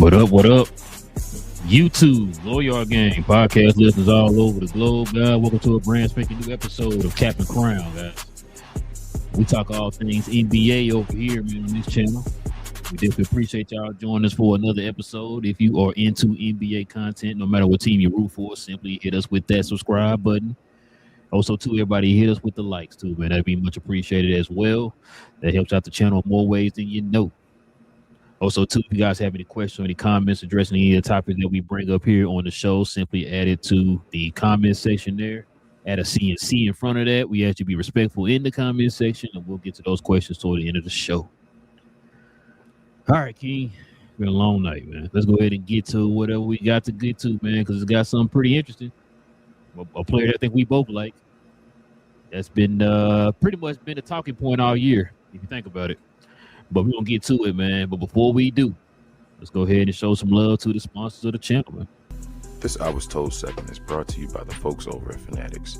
What up? What up? YouTube, Low Yard Gang, podcast listeners all over the globe, guys. Welcome to a brand spanking new episode of Cap and Crown, guys. We talk all things NBA over here, man, on this channel. We definitely appreciate y'all joining us for another episode. If you are into NBA content, no matter what team you root for, simply hit us with that subscribe button. Also, too, everybody hit us with the likes, too, man. That'd be much appreciated as well. That helps out the channel in more ways than you know. Also, too, if you guys have any questions or any comments addressing any of the topics that we bring up here on the show, simply add it to the comment section there. Add a CNC in front of that. We ask you to be respectful in the comment section, and we'll get to those questions toward the end of the show. All right, King. Been a long night, man. Let's go ahead and get to whatever we got to get to, man, because it's got something pretty interesting. A player that I think we both like. That's been pretty much been a talking point all year, if you think about it. But we're going to get to it, man. But before we do, let's go ahead and show some love to the sponsors of the channel, man. This I Was Told segment is brought to you by the folks over at Fanatics.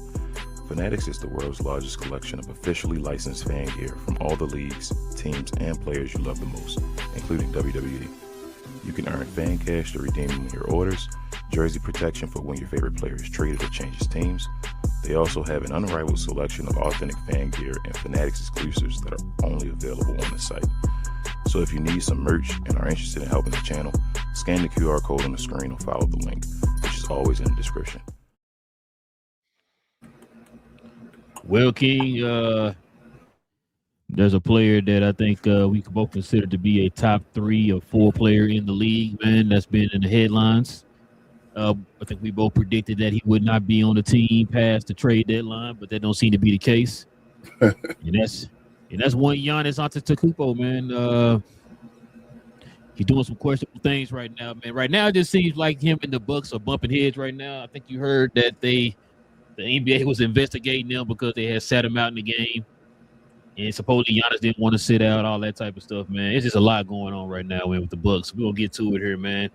Fanatics is the world's largest collection of officially licensed fan gear from all the leagues, teams, and players you love the most, including WWE. You can earn fan cash to redeem your orders, jersey protection for when your favorite player is traded or changes teams. They also have an unrivaled selection of authentic fan gear and Fanatics exclusives that are only available on the site. So if you need some merch and are interested in helping the channel, scan the QR code on the screen or follow the link, which is always in the description. Well, King, there's a player that I think we can both consider to be a top 3 or 4 player in the league, man, that's been in the headlines. I think we both predicted that he would not be on the team past the trade deadline, but that don't seem to be the case. and that's one Giannis Antetokounmpo, man. He's doing some questionable things right now, man. Right now, it just seems like him and the Bucks are bumping heads right now. I think you heard that the NBA was investigating them because they had sat him out in the game. And supposedly Giannis didn't want to sit out, all that type of stuff, man. It's just a lot going on right now, man, with the Bucks. We're going to get to it here, man.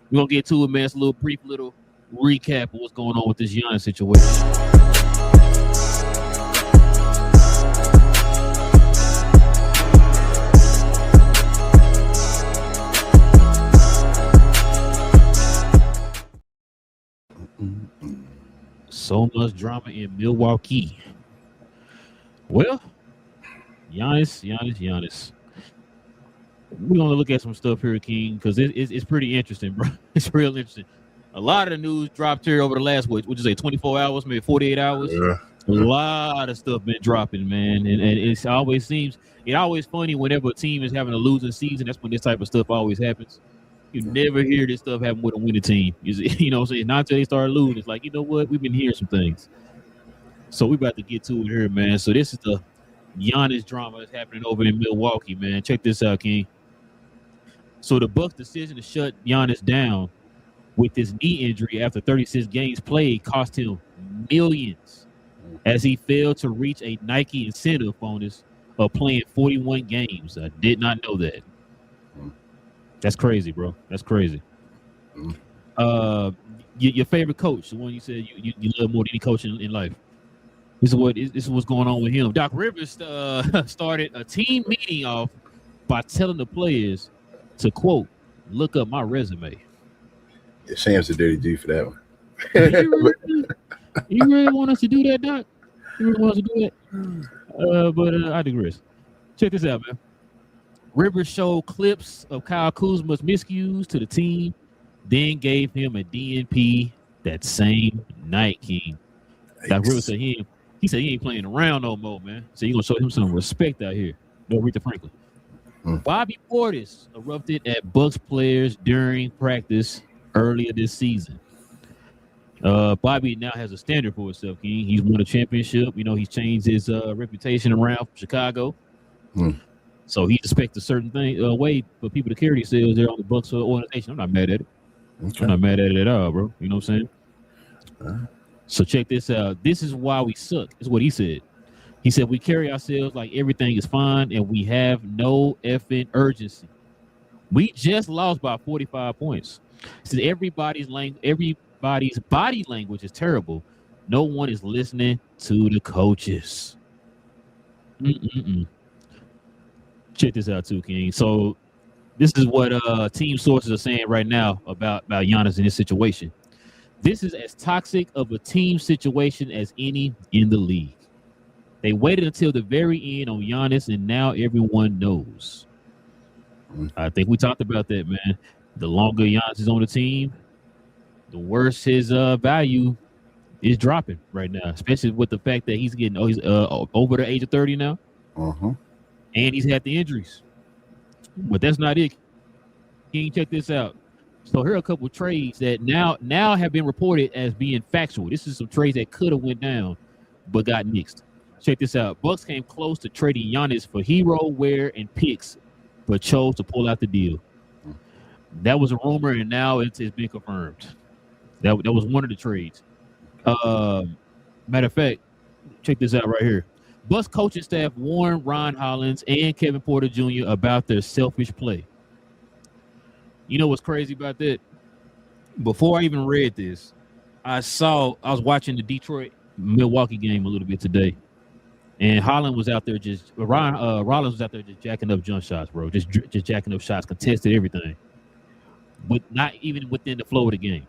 We're going to get to it, man. It's a little brief little recap of what's going on with this Giannis situation. So much drama in Milwaukee. Well, Giannis. We're going to look at some stuff here, King, because it's pretty interesting, bro. It's real interesting. A lot of the news dropped here over the last, what would you say, 24 hours, maybe 48 hours? Yeah. A lot of stuff been dropping, man. And it's always funny whenever a team is having a losing season. That's when this type of stuff always happens. You never hear this stuff happen with a winning team. You know what I'm saying? Not until they start losing. It's like, you know what? We've been hearing some things. So we about to get to it here, man. So this is the Giannis drama that's happening over in Milwaukee, man. Check this out, King. So the Bucks' decision to shut Giannis down with his knee injury after 36 games played cost him millions as he failed to reach a Nike incentive bonus of playing 41 games. I did not know that. That's crazy, bro. That's crazy. Your favorite coach, the one you said you love more than any coach in life. This is what's going on with him. Doc Rivers started a team meeting off by telling the players to, quote, look up my resume. Yeah, Sham's a dirty G for that one. You really want us to do that, Doc? You really want us to do that? But I digress. Check this out, man. Rivers showed clips of Kyle Kuzma's miscues to the team, then gave him a DNP that same night, King. Doc Rivers said he ain't playing around no more, man. So you're going to show him some respect out here. No, Aretha Franklin. Bobby Portis erupted at Bucks players during practice earlier this season. Bobby now has a standard for himself, King. He's won a championship. You know, he's changed his reputation around from Chicago. So he expects a certain way for people to carry themselves there on the Bucks organization. I'm not mad at it. Okay. I'm not mad at it at all, bro. You know what I'm saying? So check this out. This is why we suck, is what he said. He said, we carry ourselves like everything is fine and we have no effing urgency. We just lost by 45 points. He said, everybody's body language is terrible. No one is listening to the coaches. Check this out too, King. So This is what team sources are saying right now about Giannis in this situation. This is as toxic of a team situation as any in the league. They waited until the very end on Giannis, and now everyone knows. I think we talked about that, man. The longer Giannis is on the team, the worse his value is dropping right now, especially with the fact that he's over the age of 30 now, and he's had the injuries. But that's not it. King, check this out. So here are a couple of trades that now have been reported as being factual. This is some trades that could have went down, but got nixed. Check this out. Bucks came close to trading Giannis for hero wear and picks, but chose to pull out the deal. That was a rumor, and now it's been confirmed. That was one of the trades. Matter of fact, check this out right here. Bucks coaching staff warned Ron Hollins and Kevin Porter Jr. about their selfish play. You know what's crazy about that? Before I even read this, I was watching the Detroit Milwaukee game a little bit today, and Rollins was out there just jacking up jump shots, bro. Just jacking up shots, contested everything, but not even within the flow of the game.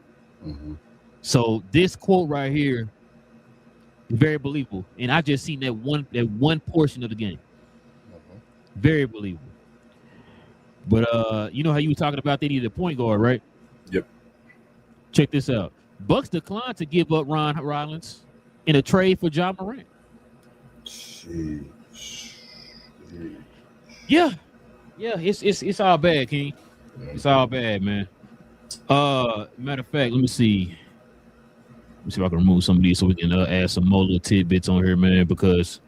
So this quote right here is very believable, and I just seen that one portion of the game. Very believable. But you know how you were talking about they needed a point guard, right? Yep. Check this out. Bucks declined to give up Ron Rollins in a trade for Ja Morant. Yeah, it's all bad, King. It's all bad, man. Matter of fact, let me see if I can remove some of these so we can add some more little tidbits on here, man. Because,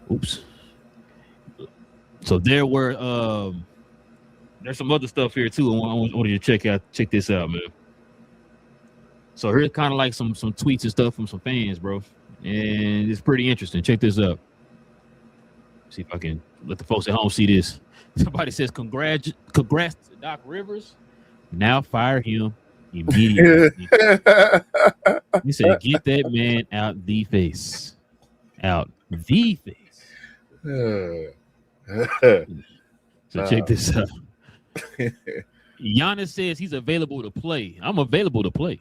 oops. So there's some other stuff here too. I want you to check this out, man. So here's kind of like some tweets and stuff from some fans, bro, and it's pretty interesting. Check this out. See if I can let the folks at home see this. Somebody says, "Congrats to Doc Rivers. Now fire him immediately." He said, "Get that man out the face, out the face." So check this out. Giannis says he's available to play. I'm available to play,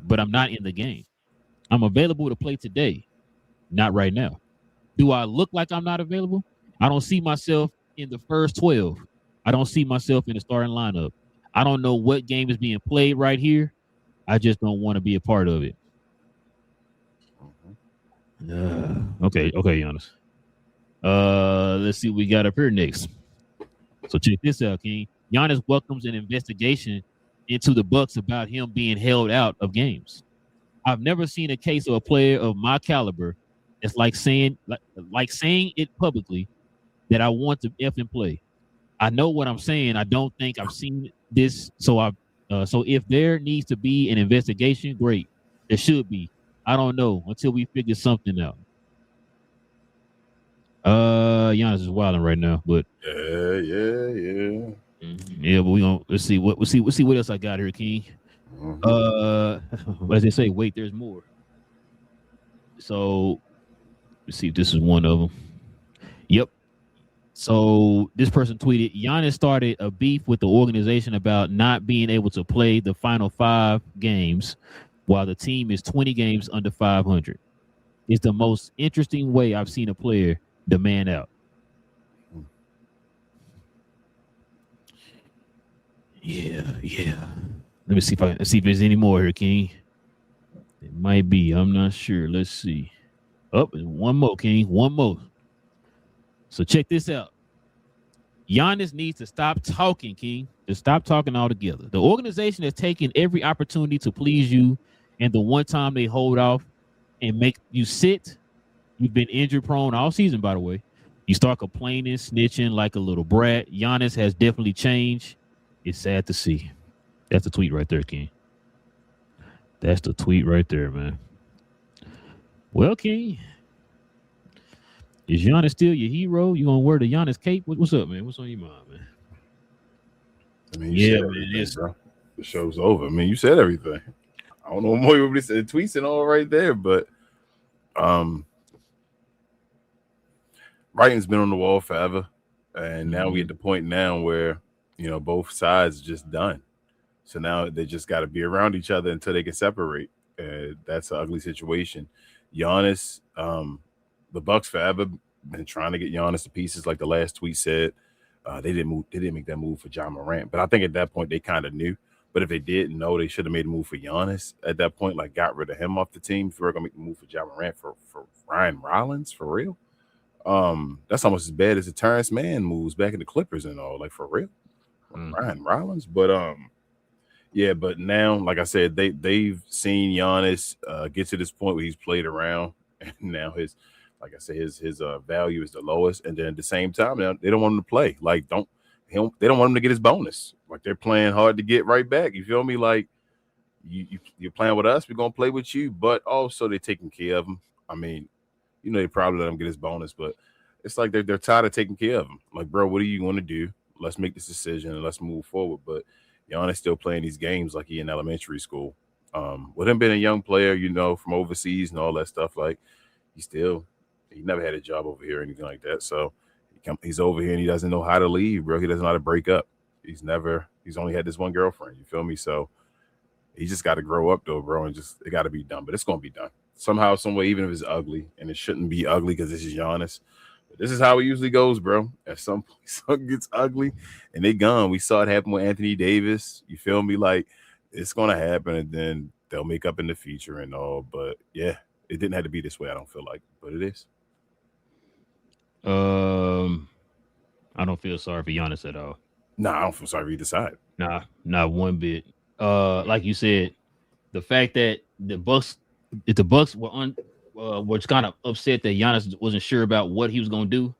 but I'm not in the game. I'm available to play today, not right now. Do I look like I'm not available? I don't see myself in the first 12. I don't see myself in the starting lineup. I don't know what game is being played right here. I just don't want to be a part of it. Okay, Giannis. Let's see what we got up here next. So check this out, King. Giannis welcomes an investigation into the Bucks about him being held out of games. I've never seen a case of a player of my caliber. It's like saying it publicly that I want to effing play. I know what I'm saying. I don't think I've seen this. So if there needs to be an investigation, great. There should be. I don't know until we figure something out. Giannis is wilding right now, but yeah. But let's see what else I got here, King. As they say, wait, there's more. So let's see if this is one of them. Yep. So this person tweeted, Giannis started a beef with the organization about not being able to play the final 5 games while the team is 20 games under 500. It's the most interesting way I've seen a player demand out. Yeah. Let me see if there's any more here, King. It might be. I'm not sure. Let's see. One more, King. One more. So check this out. Giannis needs to stop talking, King. To stop talking altogether. The organization has taken every opportunity to please you, and the one time they hold off and make you sit, you've been injury prone all season, by the way. You start complaining, snitching like a little brat. Giannis has definitely changed. It's sad to see. That's the tweet right there, King. That's the tweet right there, man. Well, King, is Giannis still your hero? You gonna wear the Giannis cape? What's up, man? What's on your mind, man? I mean, bro. The show's over. I mean, you said everything. I don't know what more you want me to say. Tweets and all right there, but writing's been on the wall forever, and now we're at the point now where both sides just done. So now they just got to be around each other until they can separate. That's an ugly situation. Giannis, the Bucks forever been trying to get Giannis to pieces, like the last tweet said. They didn't make that move for John Morant, but I think at that point they kind of knew. But if they didn't know, they should have made a move for Giannis at that point, like got rid of him off the team. If we were gonna make the move for John Morant for Ryan Rollins, for real. That's almost as bad as the Terrence Mann moves back in the Clippers and all, like for real. Ryan Rollins, but yeah, but now, like I said, they've seen Giannis get to this point where he's played around, and now his value is the lowest. And then at the same time, they don't want him to play. Like they don't want him to get his bonus. Like they're playing hard to get right back. You feel me? Like you're playing with us, we're gonna play with you, but also they're taking care of him. I mean, they probably let him get his bonus, but it's like they're tired of taking care of him. Like, bro, what are you going to do? Let's make this decision and let's move forward. But Giannis still playing these games like he in elementary school. With him being a young player, from overseas and all that stuff, like he never had a job over here or anything like that. So he's over here and he doesn't know how to leave, bro. He doesn't know how to break up. He's only had this one girlfriend. You feel me? So he just got to grow up though, bro, and it got to be done. But it's going to be done somehow, some way, even if it's ugly, and it shouldn't be ugly because this is Giannis. But this is how it usually goes, bro. At some point, something gets ugly, and they gone. We saw it happen with Anthony Davis. You feel me? Like, it's going to happen, and then they'll make up in the future and all. But, yeah, it didn't have to be this way, I don't feel like. But it is. I don't feel sorry for Giannis at all. Nah, I don't feel sorry for either side. Nah, not one bit. Like you said, the fact that the Bucks were kind of upset that Giannis wasn't sure about what he was going to do,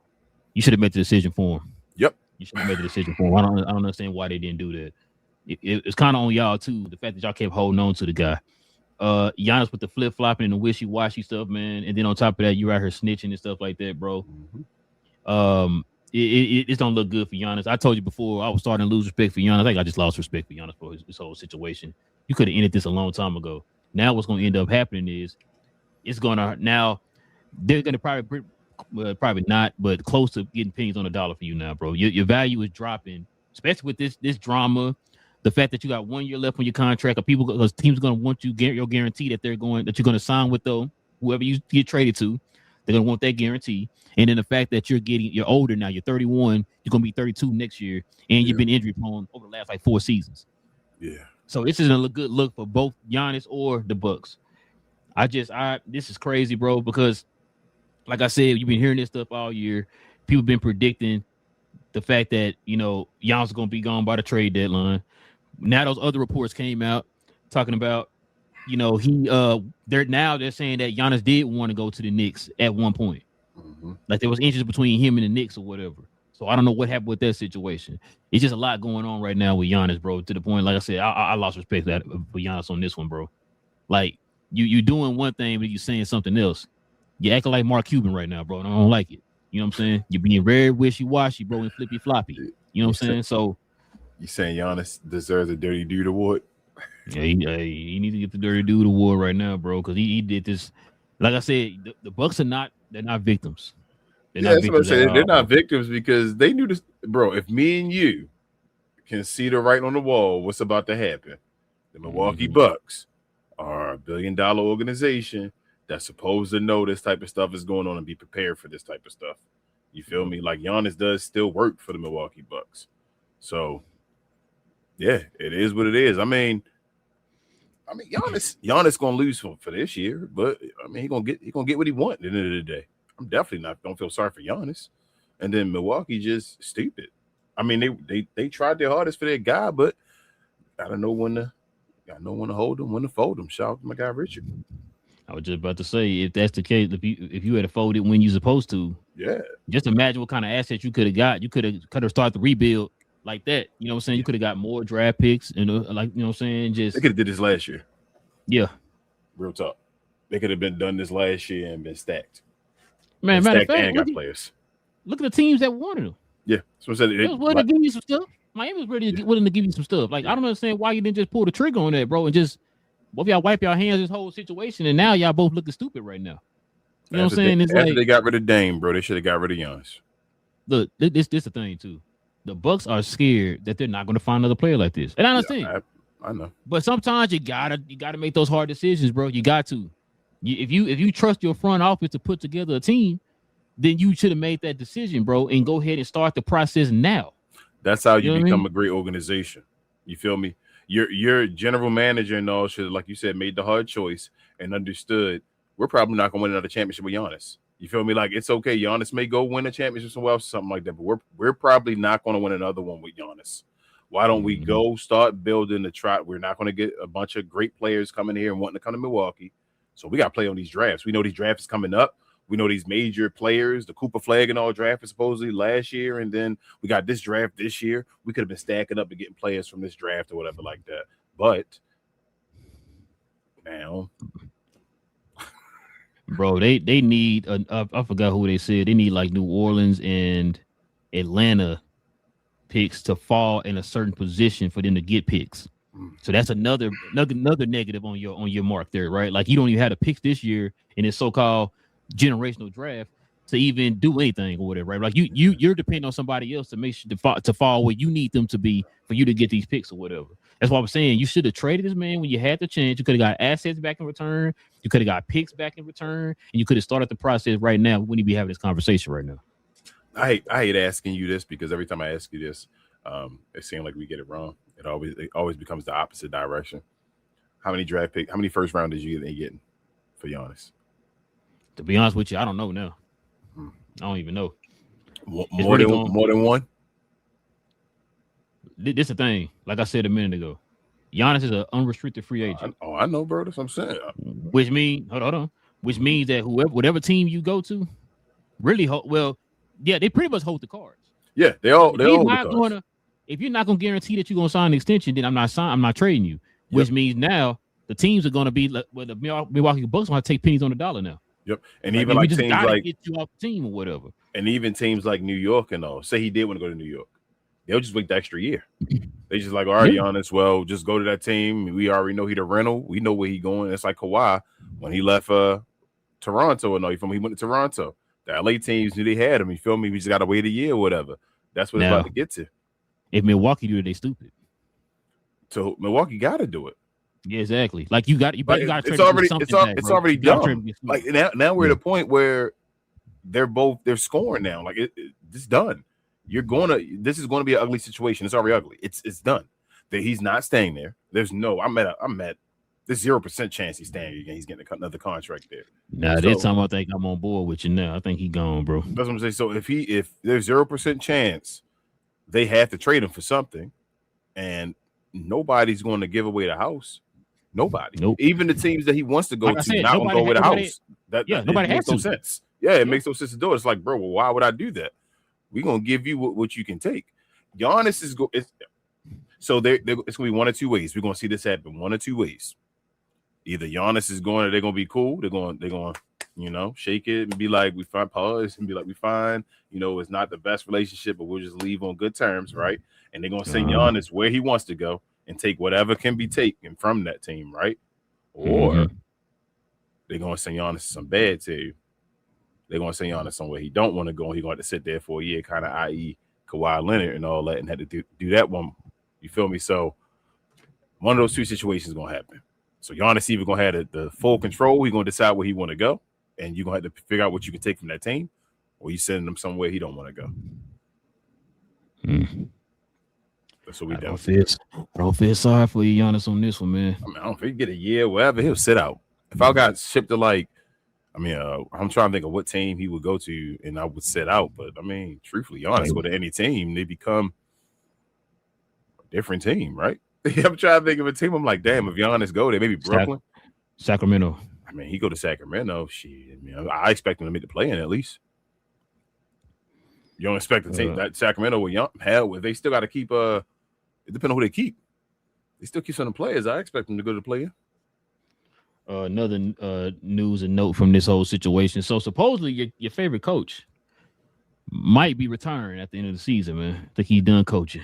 you should have made the decision for him. Yep. You should have made the decision for him. I don't understand why they didn't do that. It's kind of on y'all too. The fact that y'all kept holding on to the guy. Giannis with the flip flopping and the wishy washy stuff, man. And then on top of that, you're out here snitching and stuff like that, bro. Mm-hmm. It don't look good for Giannis. I told you before, I was starting to lose respect for Giannis. I think I just lost respect for Giannis for his whole situation. You could have ended this a long time ago. Now what's going to end up happening is they're going to probably not, but close to getting pennies on the dollar for you now, bro. Your value is dropping, especially with this drama. The fact that you got 1 year left on your contract, because teams are going to want your guarantee that you're going to sign with them, whoever you get traded to. They're going to want that guarantee. And then the fact that you're older now, you're 31, you're going to be 32 next year, and you've been injury prone over the last 4 seasons. Yeah. So this isn't a good look for both Giannis or the Bucks. This is crazy, bro, because like I said, you've been hearing this stuff all year. People been predicting the fact that, Giannis is going to be gone by the trade deadline. Now those other reports came out talking about, they're saying that Giannis did want to go to the Knicks at one point. Mm-hmm. Like there was interest between him and the Knicks or whatever. So I don't know what happened with that situation. It's just a lot going on right now with Giannis, bro, to the point, like I said, I lost respect for Giannis on this one, bro. Like you doing one thing, but you saying something else. You're acting like Mark Cuban right now, bro, and I don't like it. You know what I'm saying? You're being very wishy-washy, bro, and flippy-floppy. You know what I'm saying? So you saying Giannis deserves a Dirty Dude award? Yeah, he needs to get the Dirty Dude award right now, bro, because he did this. Like I said, the Bucks they're not victims. They're not victims because they knew this, bro. If me and you can see the writing on the wall, what's about to happen? The Milwaukee Bucks are a $1 billion organization that's supposed to know this type of stuff is going on and be prepared for this type of stuff. You feel me? Like Giannis does still work for the Milwaukee Bucks. So yeah, it is what it is. I mean, Giannis gonna lose for this year, but I mean, he gonna get what he wants at the end of the day. I'm definitely not don't feel sorry for Giannis. And then Milwaukee just stupid. I mean, they tried their hardest for their guy, but gotta know when to hold him, when to fold him. Shout out to my guy Richard. I was just about to say, if that's the case, if you had to fold it when you're supposed to, yeah. Just imagine what kind of assets you could have got. You could have started the rebuild like that. You know what I'm saying? You could have got more draft picks and like, you know what I'm saying? Just they could have did this last year. Yeah. Real talk. They could have been done this last year and been stacked. Man, matter of fact, got players. Look at the teams that wanted them. Yeah. So they was willing to give you some stuff. Miami was willing to give you some stuff. Like, I don't understand why you didn't just pull the trigger on that, bro, and just both y'all wipe your hands this whole situation, and now y'all both looking stupid right now. You know what I'm saying? After they got rid of Dame, bro, they should have got rid of Giannis. Look, this the thing too. The Bucks are scared that they're not going to find another player like this. And I understand. Yeah, I know. But sometimes you gotta make those hard decisions, bro. You got to. If you trust your front office to put together a team, then you should have made that decision, bro, and go ahead and start the process now. That's how you know become a great organization. You feel me? Your general manager and all should, like you said, made the hard choice and understood we're probably not going to win another championship with Giannis. You feel me? Like, it's okay. Giannis may go win a championship somewhere else, something like that, but we're probably not going to win another one with Giannis. Why don't we go start building the trot? We're not going to get a bunch of great players coming here and wanting to come to Milwaukee. So we got to play on these drafts. We know these drafts is coming up. We know these major players, the Cooper Flag and all drafted supposedly last year, and then we got this draft this year. We could have been stacking up and getting players from this draft or whatever like that. But now, bro, they need I forgot who they said. They need like New Orleans and Atlanta picks to fall in a certain position for them to get picks. So that's another negative on your mark there, right? Like, you don't even have the picks this year in this so-called generational draft to even do anything or whatever, right? Like, you're depending on somebody else to make sure to fall where you need them to be for you to get these picks or whatever. That's why I'm saying you should have traded this man when you had the chance. You could have got assets back in return. You could have got picks back in return, and you could have started the process right now. We wouldn't be having this conversation right now. I hate asking you this because every time I ask you this, it seems like we get it wrong. It always becomes the opposite direction. How many draft picks? How many first round did you getting for Giannis? To be honest with you, I don't know now. I don't even know. More than one? This is the thing. Like I said a minute ago, Giannis is an unrestricted free agent. I know, bro. That's what I'm saying. Which means, hold on. Which means that whatever team you go to, really they pretty much hold the cards. Yeah, they all hold the cards. If you're not going to guarantee that you're going to sign an extension, then I'm not trading you. Which means now the teams are going to be the Milwaukee Bucks going to take pennies on the dollar now. Yep, and even like teams like get you off the team or whatever. And even teams like New York and all. Say he did want to go to New York, they'll just wait the extra year. They just like, all right, Giannis, well, just go to that team. We already know he the rental. We know where he going. It's like Kawhi when he left Toronto and all. He went to Toronto. The LA teams knew they had him. You feel me? We just got to wait a year or whatever. That's what it's about to get to. If Milwaukee do it, they stupid. So Milwaukee got to do it. Yeah, exactly. Like you got. It's already done. Like now we're at a point where they're scoring now. Like it's done. This is going to be an ugly situation. It's already ugly. It's done. That he's not staying there. There's 0% chance he's staying again. He's getting another contract there. Nah, this time I think I'm on board with you now. I think he's gone, bro. That's what I'm saying. So if there's 0% chance, they have to trade him for something, and nobody's going to give away the house. Nobody. Nope. Even the teams that he wants to go to not going to go with the house. Nobody has no sense. Yeah, it makes no sense to do it. It's like, bro, well, why would I do that? We're going to give you what you can take. Giannis is going. So it's going to be one of two ways. We're going to see this happen one of two ways. Either Giannis is going, or they're going to be cool. They're going, shake it and be like, we fine, pause and be like, we fine. It's not the best relationship, but we'll just leave on good terms, right? And they're going to send Giannis where he wants to go and take whatever can be taken from that team, right? Or they're going to send Giannis some bad too. They're going to send Giannis somewhere he don't want to go, and he's going to have to sit there for a year, kind of i.e. Kawhi Leonard and all that, and had to do that one. You feel me? So one of those two situations is going to happen. So Giannis either going to have the full control. He's going to decide where he want to go, and you're going to have to figure out what you can take from that team, or you sending him somewhere he don't want to go. That's what we do. I don't feel sorry for you, Giannis, on this one, man. I don't think he get a year, whatever, he'll sit out. If I got shipped to I'm trying to think of what team he would go to, and I would sit out. But truthfully, Giannis go to any team, they become a different team, right? I'm trying to think of a team. I'm like, damn, if Giannis go there, maybe Brooklyn, Sacramento. He go to Sacramento. Shit, I expect him to make the play in at least. You don't expect the team that Sacramento will if they still got to keep it depends on who they keep. They still keep some players. I expect them to go to the play. Another news and note from this whole situation. So supposedly your favorite coach might be retiring at the end of the season, man. I think he's done coaching.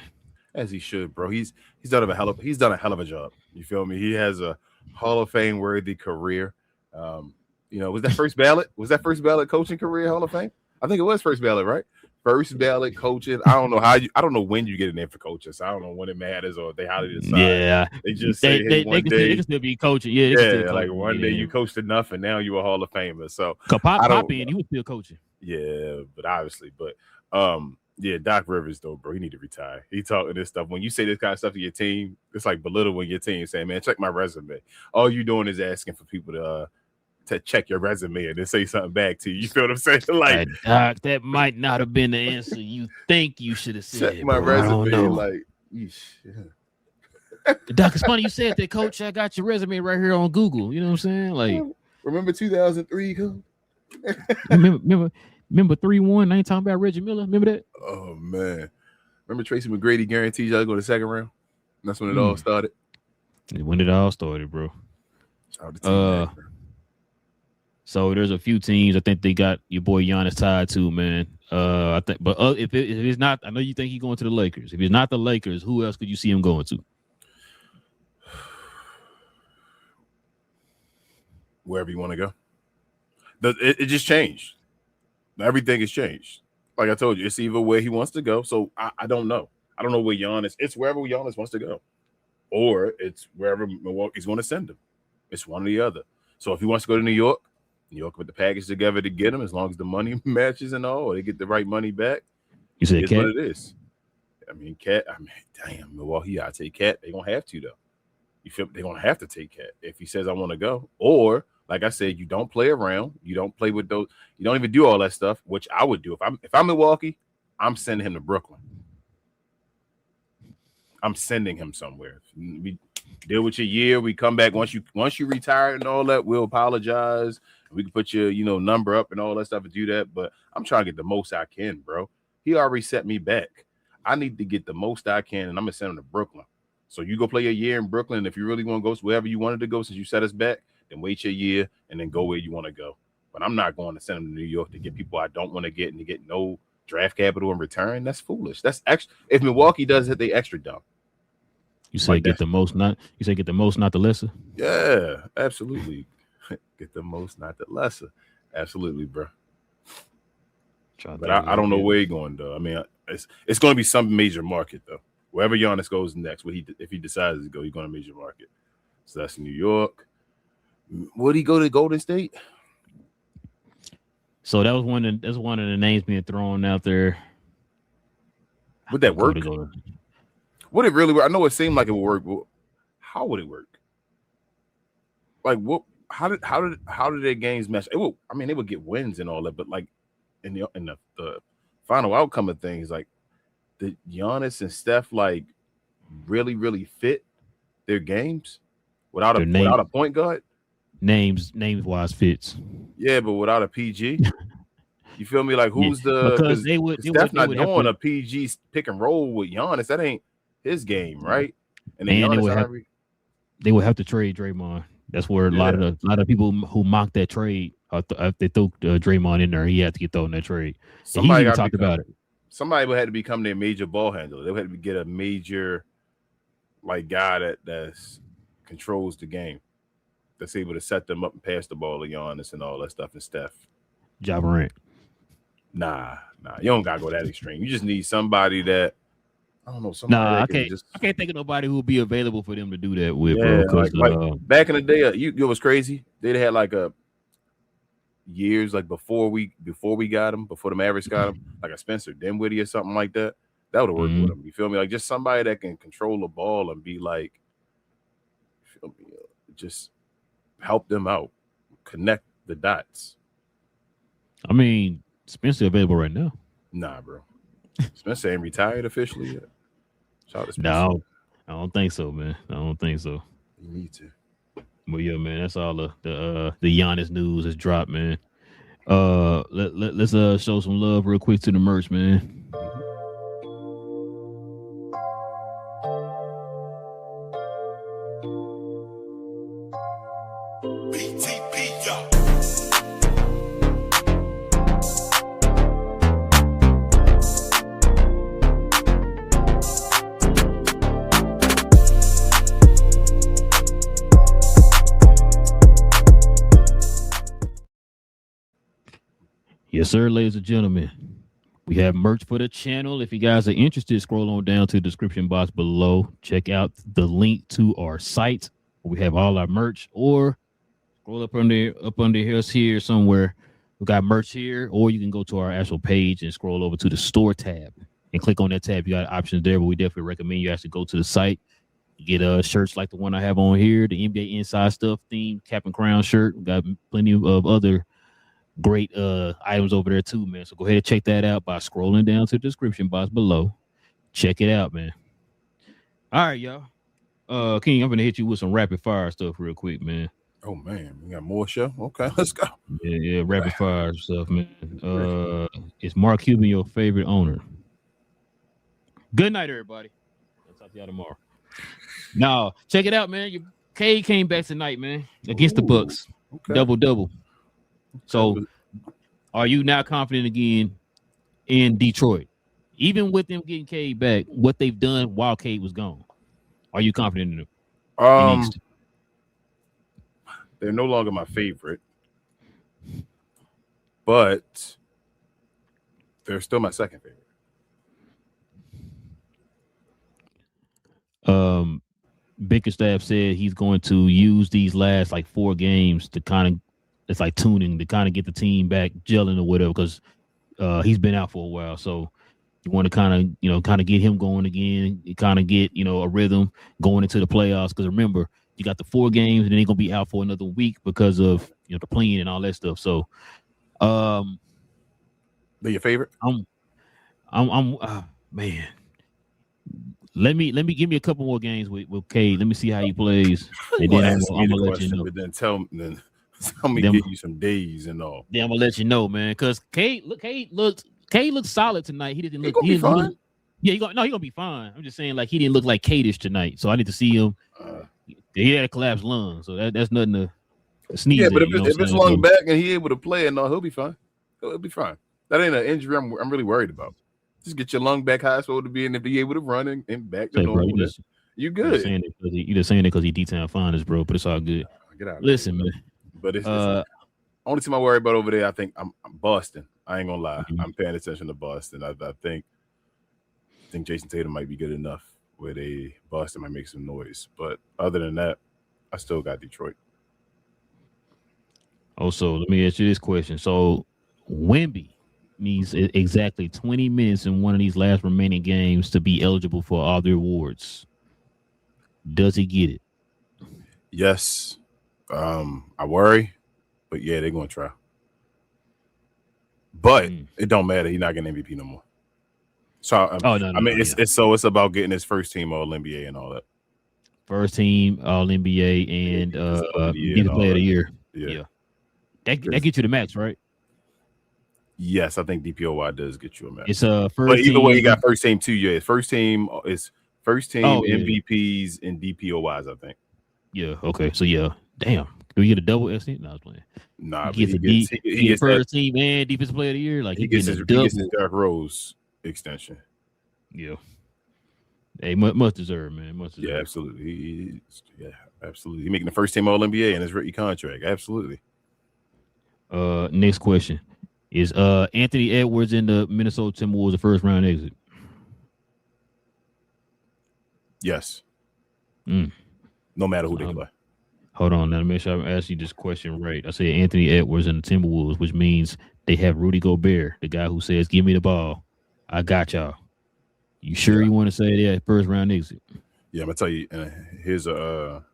As he should, bro. He's done a hell of a job. You feel me? He has a Hall of Fame worthy career. Was that first ballot? Was that first ballot coaching career Hall of Fame? I think it was first ballot, right? first ballot coaching. I don't know when you get in there for coaching. So I don't know when it matters or how they decide. Yeah, They just say, hey, they one can day, still be coaching. Yeah, they can still like coach. one day you coached enough and now you're a Hall of Famer. So Poppy, he was still coaching. Yeah, but obviously, yeah, Doc Rivers though, bro, he need to retire. He talking this stuff. When you say this kind of stuff to your team, it's like belittling your team, saying, "Man, check my resume." All you doing is asking for people to check your resume and then say something back to you. You feel what I'm saying? Like, Doc, that might not have been the answer you think you should have said. Check my resume, like, yeah. Doc, it's funny you said that, Coach. I got your resume right here on Google. You know what I'm saying? Like, remember 2003, Coach? Remember 3-1? I ain't talking about Reggie Miller. Remember that? Oh man, remember Tracy McGrady guaranteed y'all to go to the second round? That's when it all started. When it all started, bro. So there's a few teams I think they got your boy Giannis tied to, man. I think, but if it's not, I know you think he's going to the Lakers. If it's not the Lakers, who else could you see him going to? Wherever you want to go. It just changed. Everything has changed. Like I told you, it's either where he wants to go. So I don't know. I don't know where Giannis. It's wherever Giannis wants to go, or it's wherever Milwaukee's going to send him. It's one or the other. So if he wants to go to New York put the package together to get him, as long as the money matches and all, or they get the right money back. You said Cat? What it is. Cat. Damn, Milwaukee. I take Cat. They're gonna have to though. You feel they're gonna have to take Cat if he says I want to go, or like I said, you don't play around. You don't play with those. You don't even do all that stuff, which I would do. If I'm Milwaukee, I'm sending him to Brooklyn. I'm sending him somewhere. We deal with your year. We come back once you retire and all that. We'll apologize. We can put your number up and all that stuff and do that. But I'm trying to get the most I can, bro. He already set me back. I need to get the most I can, and I'm gonna send him to Brooklyn. So you go play a year in Brooklyn. And if you really want to go wherever you wanted to go, since you set us back, then wait your year and then go where you want to go. But I'm not going to send him to New York to get people I don't want to get and to get no draft capital in return. That's foolish. That's extra. If Milwaukee does it, they extra dumb. You say get the most, not the lesser. Yeah, absolutely. Get the most, not the lesser. Absolutely, bro. But I don't know where he's going though. I mean, it's going to be some major market though. Wherever Giannis goes next, if he decides to go, he's going to major market. So that's New York. Would he go to Golden State? So that's one of the names being thrown out there. Would that work? Would it really work? I know it seemed like it would work. But how would it work? Like what? How did their games mesh? They would get wins and all that, but like in the final outcome of things, like the Giannis and Steph like really really fit their games without a point guard. Names wise fits. Yeah, but without a PG. You feel me? Like who's because Steph not doing a PG pick and roll with Giannis. That ain't his game, right? And then they would have to trade Draymond. That's where a lot of people who mocked that trade, they threw Draymond in there. He had to get thrown in that trade. Somebody talked about it. Somebody would have to become their major ball handler. They would have to get a major like guy that controls the game, that's able to set them up and pass the ball to Giannis and all that stuff and Steph. Ja Morant. Nah. You don't gotta go that extreme. You just need somebody that I don't know. I can't think of nobody who would be available for them to do that with. Yeah, bro, like back in the day, you know what's crazy? They had like years like before we got him, before the Mavericks got him, like a Spencer Dinwiddie or something like that. That would have worked with him. You feel me? Like just somebody that can control the ball and be like, feel me? Just help them out, connect the dots. I mean, Spencer available right now? Nah, bro. Spencer ain't retired officially yet. No, I don't think so, man. I don't think so. You need to. Well, yeah, man. That's all the Giannis news has dropped, man. Let's show some love real quick to the merch, man. Yes, sir, ladies and gentlemen. We have merch for the channel. If you guys are interested, scroll on down to the description box below. Check out the link to our site where we have all our merch, or scroll up under here somewhere. We got merch here, or you can go to our actual page and scroll over to the store tab and click on that tab. You got options there, but we definitely recommend you actually go to the site. You get shirts like the one I have on here, the NBA Inside Stuff themed cap and crown shirt. We got plenty of other great items over there too, man. So go ahead and check that out by scrolling down to the description box below. Check it out, man. All right, y'all. King, I'm gonna hit you with some rapid fire stuff real quick, man. Oh man, we got more show. Okay, let's go. Yeah, rapid fire stuff, man. Is Mark Cuban your favorite owner? Good night, everybody. I'll talk to y'all tomorrow. Now, check it out, man. K came back tonight, man, against the Bucks. Okay. Double. So, are you now confident again in Detroit? Even with them getting Cade back, what they've done while Cade was gone, are you confident in them? They're no longer my favorite, but they're still my second favorite. Bickerstaff said he's going to use these last like 4 games to kind of, it's like tuning to kind of get the team back gelling or whatever, because he's been out for a while. So you want to kind of get him going again, kind of get, a rhythm going into the playoffs. Because remember, you got the 4 games and then they're going to be out for another week because of, the playing and all that stuff. So, they're your favorite? Man. Let me give me a couple more games with Cade. Let me see how he plays, and then I'm gonna let you know. But then tell me give you some days and all. Then I'm gonna let you know, man. Because Cade looked solid tonight. He didn't look. He gonna be fine. He gonna be fine. I'm just saying, like, he didn't look like Cade-ish tonight. So I need to see him. He had a collapsed lung, so that's nothing to sneeze. Yeah, at, but if it's lung back and he able to play and all, he'll be fine. He'll be fine. That ain't an injury I'm really worried about. Just get your lung back high so to be, and be able to run and back to normal. You good? You just saying it because he D-Town finest, bro. But it's all good. Get out. Listen, man. But it's only team I worry about over there. I think I'm Boston. I ain't gonna lie. Mm-hmm. I'm paying attention to Boston. I think Jason Tatum might be good enough where Boston might make some noise. But other than that, I still got Detroit. Also, let me ask you this question. So, Wemby needs exactly 20 minutes in one of these last remaining games to be eligible for all the awards. Does he get it? Yes. I worry, but yeah, they're gonna try. But it don't matter. He's not getting MVP no more. So it's about getting his first team All NBA and all that. First team All NBA and be the player of the year. Yeah. That gets you the max, right? Yes, I think DPOY does get you a match. It's first. But either team, way, you got first team 2 years. First team is MVPs and DPOYs, I think. Yeah. Okay. So yeah. Damn. Do you get a double SC? No, I was playing. Nah, he gets first team and defensive player of the year. Like he gets his Derrick Rose extension. Yeah. Hey, must deserve, man. Must deserve. Yeah, absolutely. Absolutely. He's making the first team All NBA in his rookie contract. Absolutely. Next question. Is Anthony Edwards in the Minnesota Timberwolves a first round exit? Yes. No matter who they play. Hold on, now make sure I'm asking you this question right. I said Anthony Edwards and the Timberwolves, which means they have Rudy Gobert, the guy who says, "Give me the ball, I got y'all." You sure you want to say that first round exit? Yeah, I'm gonna tell you. Here's a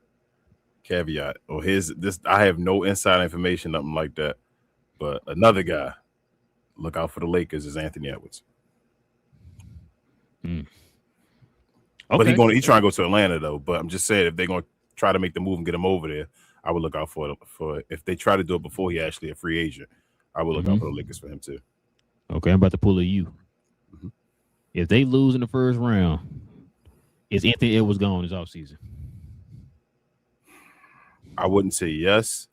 caveat, or this. I have no inside information, nothing like that. But another guy, look out for the Lakers, is Anthony Edwards. Okay. But he's trying to go to Atlanta though. But I'm just saying, if they're gonna try to make the move and get him over there, I would look out for if they try to do it before he actually a free agent. I would look out for the Lakers for him too. Okay, I'm about to pull a U. If they lose in the first round, is Anthony Edwards gone this offseason? I wouldn't say yes.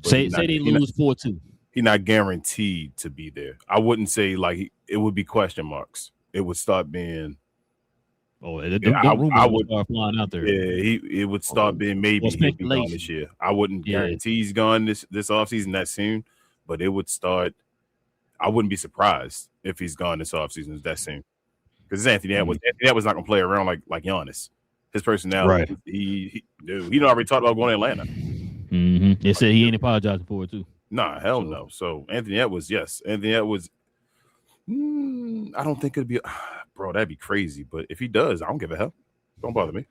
Say they lose 4-2. He's not guaranteed to be there. I wouldn't say it would be question marks. It would start being. Oh, I would start flying out there. Yeah, it would start being maybe he'll be gone this year. I wouldn't guarantee he's gone this offseason that soon, but it would start. I wouldn't be surprised if he's gone this offseason. Is that soon? Because Anthony Edwards not going to play around like Giannis. His personality, right? He already talked about going to Atlanta. Mm-hmm. They said he ain't apologizing for it too. Nah, hell no. So Anthony Edwards, yes, Anthony Edwards. I don't think it'd be, bro. That'd be crazy. But if he does, I don't give a hell. Don't bother me.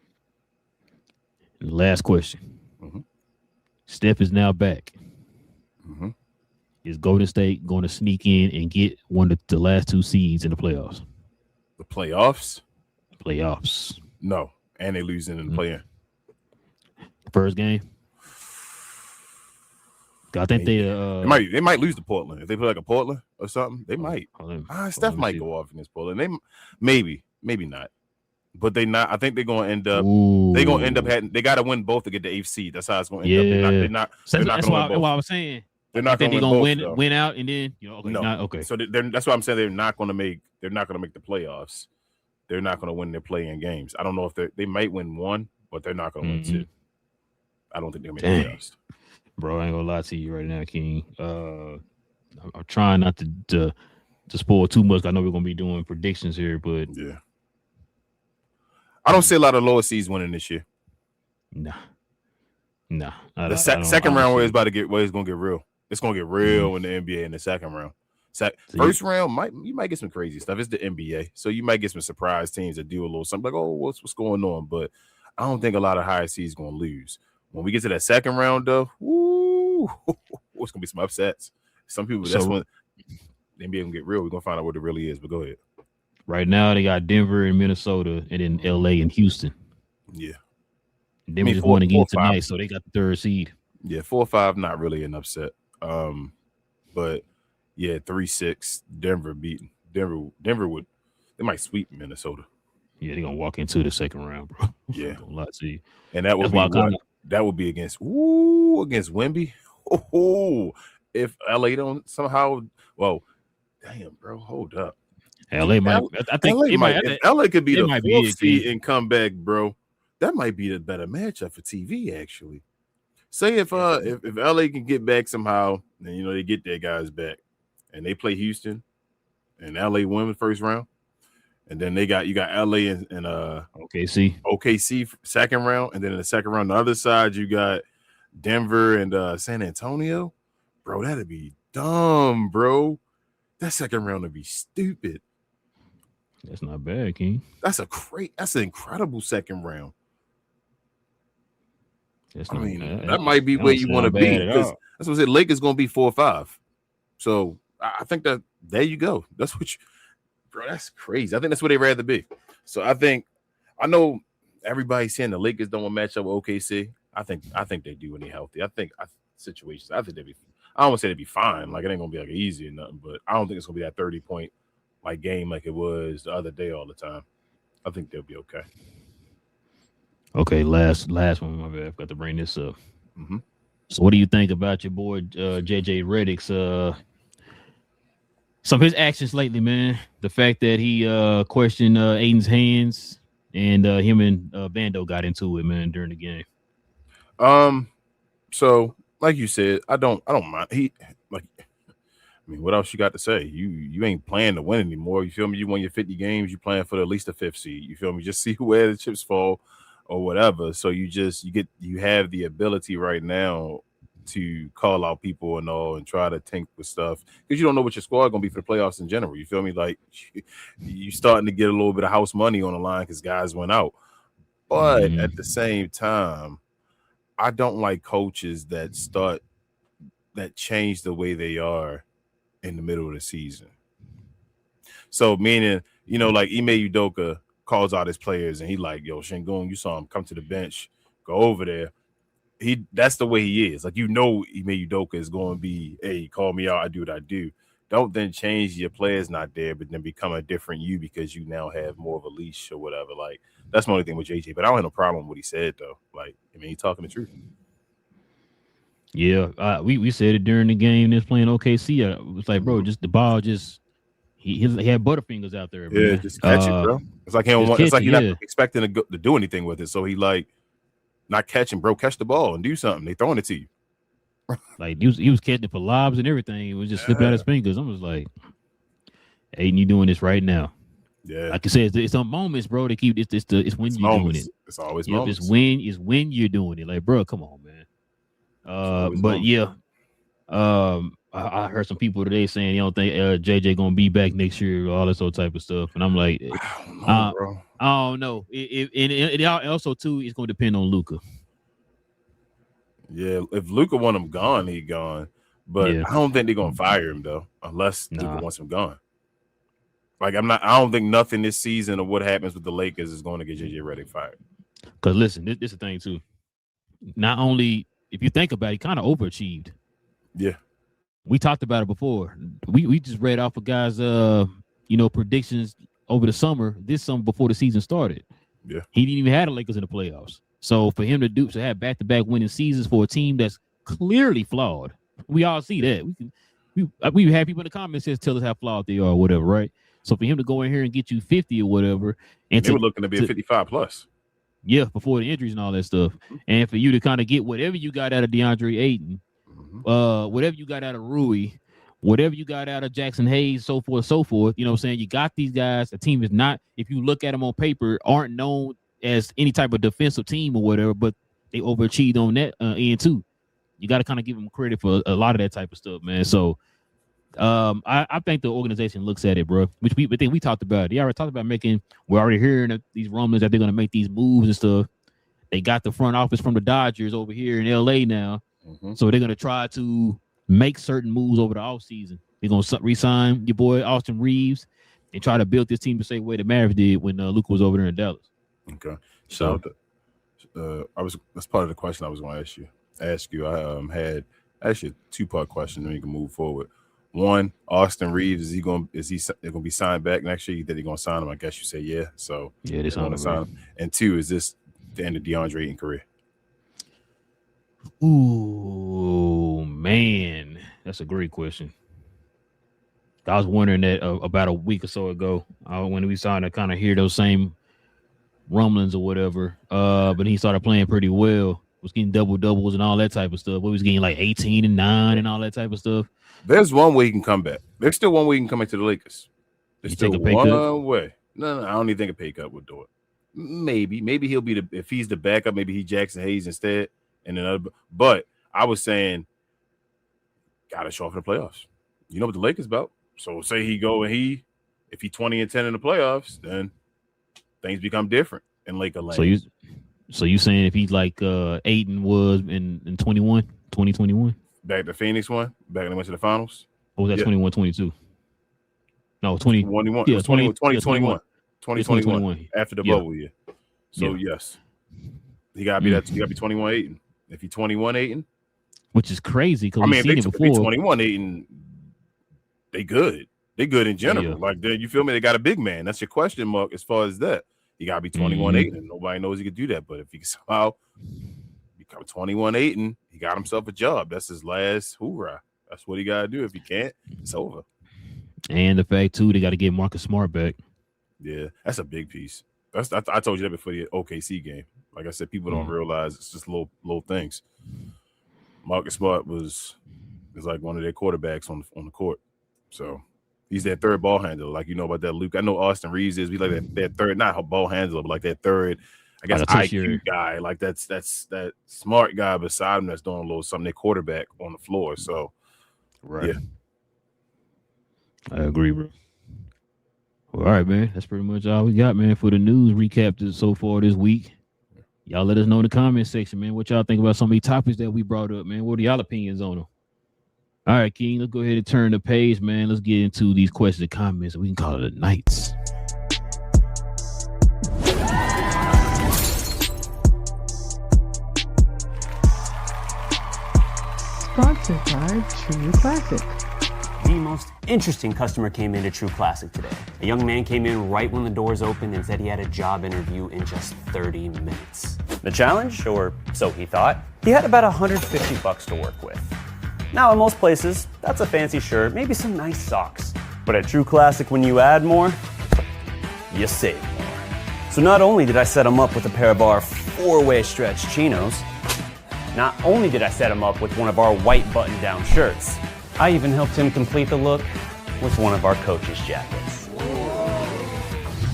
Last question. Mm-hmm. Steph is now back. Mm-hmm. Is Golden State going to sneak in and get one of the last 2 seeds in the playoffs? The playoffs? Playoffs. No, and they losing in the play-in. First game. I think they might lose to Portland if they play like a Portland or something. They might. Steph might go off against Portland. They maybe not, but they not. I think they're going to end up. They're going to end up having. They got to win both to get the 8th seed. That's how it's going to end up. They're not. That's what I was saying. They're not going to win out and then okay. No. Okay. So that's why I'm saying they're not going to make. They're not going to make the playoffs. They're not going to win their play-in games. I don't know if they might win 1, but they're not going to win 2. I don't think they're going to make the playoffs. Bro, I ain't gonna lie to you right now, King. I'm trying not to spoil too much. I know we're gonna be doing predictions here, but yeah, I don't see a lot of lower seeds winning this year. Nah. The second round where it's gonna get real. It's gonna get real in the NBA in the second round. First round you might get some crazy stuff. It's the NBA, so you might get some surprise teams that do a little something like, oh, what's going on? But I don't think a lot of higher seeds gonna lose. When we get to that second round, though, it's gonna be some upsets. Some people, that's when the NBA gonna get real. We're gonna find out what it really is. But go ahead. Right now, they got Denver and Minnesota, and then LA and Houston. Yeah, Denver just won again tonight, so they got the 3rd seed. Yeah, 4 or 5, not really an upset. But yeah, 3-6, Denver beating Denver would. They might sweep Minnesota. Yeah, they're gonna walk into the second round, bro. Yeah, don't lie to you. And that would be that would be against Wemby. Oh, if LA don't somehow, well, damn, bro, hold up. LA might. I think LA might. If LA could be the 4th seed and come back, bro, that might be the better matchup for TV. Actually, say if LA can get back somehow, then they get their guys back, and they play Houston, and LA win the first round. And then you got LA and OKC second round, and then in the second round, on the other side you got Denver and San Antonio. Bro, that'd be dumb, bro. That second round would be stupid. That's not bad, King. That's an incredible second round. That might be where you want to be, because that's what I said. Lakers gonna be 4 or 5. So I think that there you go. That's what bro, that's crazy. I think that's where they'd rather be. So I know everybody's saying the Lakers don't want to match up with OKC. I think they do when they're healthy. I think they'd be. I don't want to say they'd be fine. Like, it ain't gonna be like easy or nothing, but I don't think it's gonna be that 30-point like game like it was the other day all the time. I think they'll be okay. Okay, last one. My bad. I've got to bring this up. Mm-hmm. So, what do you think about your boy JJ Redick's some of his actions lately, man? The fact that he questioned Aiden's hands, and him and Vando got into it, man, during the game. So like you said, I don't mind. What else you got to say? You ain't playing to win anymore. You feel me? You won your 50 games. You playing for at least the 5th seed. You feel me? Just see where the chips fall or whatever. So you have the ability right now to call out people and all and try to tank with stuff, because you don't know what your squad gonna be for the playoffs in general. You feel me? Like, you starting to get a little bit of house money on the line because guys went out. But at the same time, I don't like coaches that change the way they are in the middle of the season. So meaning, like Ime Udoka calls out his players and he like, yo, Şengün, you saw him come to the bench, go over there. That's the way he is. Like, Ime Udoka is going to be, hey, call me out, I do what I do. Don't then change your players not there, but then become a different you because you now have more of a leash or whatever. Like, that's my only thing with JJ. But I don't have no problem with what he said, though. Like, he's talking the truth. Yeah, we said it during the game that's playing OKC. It was like, bro, just the ball, he had Butterfingers out there. Yeah, man. just catch it, bro. It's like you're not expecting to do anything with it. So he like not catching, bro. Catch the ball and do something. They throwing it to you. Like, he was catching it for lobs and everything. It was just slipping out his fingers. I was like, Aiden, you doing this right now. Yeah. Like I said, it's on moments, bro. They keep it's when you're doing it. It's always moments. It's when you're doing it. Like, bro, come on, man. But moments. Yeah. I heard some people today saying you don't think JJ gonna be back next year, all this sort of type of stuff, and I'm like, I don't know, bro. I don't know. It also too is gonna depend on Luka. Yeah, if Luka want him gone, he gone. But I don't think they're gonna fire him though, unless Luka wants him gone. Like I don't think nothing this season or what happens with the Lakers is going to get JJ Redick fired. Because listen, this is the thing too. Not only if you think about it, he kind of overachieved. Yeah. We talked about it before. We just read off of guys predictions over the summer, this summer before the season started. Yeah. He didn't even have the Lakers in the playoffs. So for him to have back-to-back winning seasons for a team that's clearly flawed, we all see that. We have people in the comments that tell us how flawed they are or whatever, right? So for him to go in here and get you 50 or whatever, and they were looking to be a 55 plus. Yeah, before the injuries and all that stuff. And for you to kind of get whatever you got out of DeAndre Ayton, whatever you got out of Rui, whatever you got out of Jackson Hayes, so forth. You know what I'm saying? You got these guys. The team is not, if you look at them on paper, aren't known as any type of defensive team or whatever, but they overachieved on that end too. You got to kind of give them credit for a lot of that type of stuff, man. So I think the organization looks at it, bro, which we talked about. They already talked about we're already hearing these rumblings that they're going to make these moves and stuff. They got the front office from the Dodgers over here in LA now. So they're going to try to make certain moves over the offseason. They're going to re-sign your boy Austin Reeves and try to build this team the same way the Mavericks did when Luka was over there in Dallas. Okay. So that's part of the question I was going to ask you. I had actually a two-part question, and you can move forward. One, Austin Reeves, is he going to be signed back next year? You think they're going to sign him? I guess you say yeah. So yeah, they're going to sign him. And two, is this the end of DeAndre Ayton's career? Ooh, man, that's a great question. I was wondering that about a week or so ago when we started to kind of hear those same rumblings or whatever. But he started playing pretty well. Was getting double-doubles and all that type of stuff. He was getting like 18 and 9 and all that type of stuff. There's one way he can come back. There's still one way he can come back to the Lakers. There's still one way. No, I don't even think a pay cut would do it. Maybe he'll be if he's the backup, maybe he Jackson Hayes instead. And another, but I was saying, gotta show up for the playoffs. You know what the Lakers about? So say he go and if he 20 and 10 in the playoffs, then things become different in Laker land. So you saying if he's like Ayton was in 2021? Back to Phoenix one? Back when they went to the finals? Or was that 21-22? No, 2021. Yeah, 2021. 2021. After the bubble year. So yes. He gotta be he gotta be 21 Ayton. If he's 21 Ayton. Which is crazy because we've seen it before. If 21 Ayton, they good. They good in general. Yeah. Like you feel me? They got a big man. That's your question mark as far as that. You gotta be 21 Ayton, and nobody knows he could do that. But if he can somehow become 21 Ayton, he got himself a job. That's his last hoorah. That's what he gotta do. If he can't, it's over. And the fact too, they got to get Marcus Smart back. Yeah, that's a big piece. I told you that before the OKC game. Like I said, people don't realize it's just little things. Marcus Smart is like one of their quarterbacks on the court. So he's that third ball handler. Like you know about that Luke. I know Austin Reeves is. We like that third, not a ball handler, but like that third, I guess IQ guy. Like that's that smart guy beside him that's doing a little something. Their quarterback on the floor. So right. Yeah. I agree, bro. Well, all right, man. That's pretty much all we got, man, for the news recap so far this week. Y'all let us know in the comment section, man, what y'all think about some of these topics that we brought up, man. What are y'all opinions on them? All right, King, let's go ahead and turn the page, man. Let's get into these questions and comments, and we can call it a night. Sponsored by True Classic. The most interesting customer came into True Classic today. A young man came in right when the doors opened and said he had a job interview in just 30 minutes. The challenge, or so he thought, he had about $150 to work with. Now, in most places, that's a fancy shirt, maybe some nice socks. But at True Classic, when you add more, you save more. So not only did I set him up with a pair of our 4-way stretch chinos, not only did I set him up with one of our white button-down shirts, I even helped him complete the look with one of our coaches' jackets.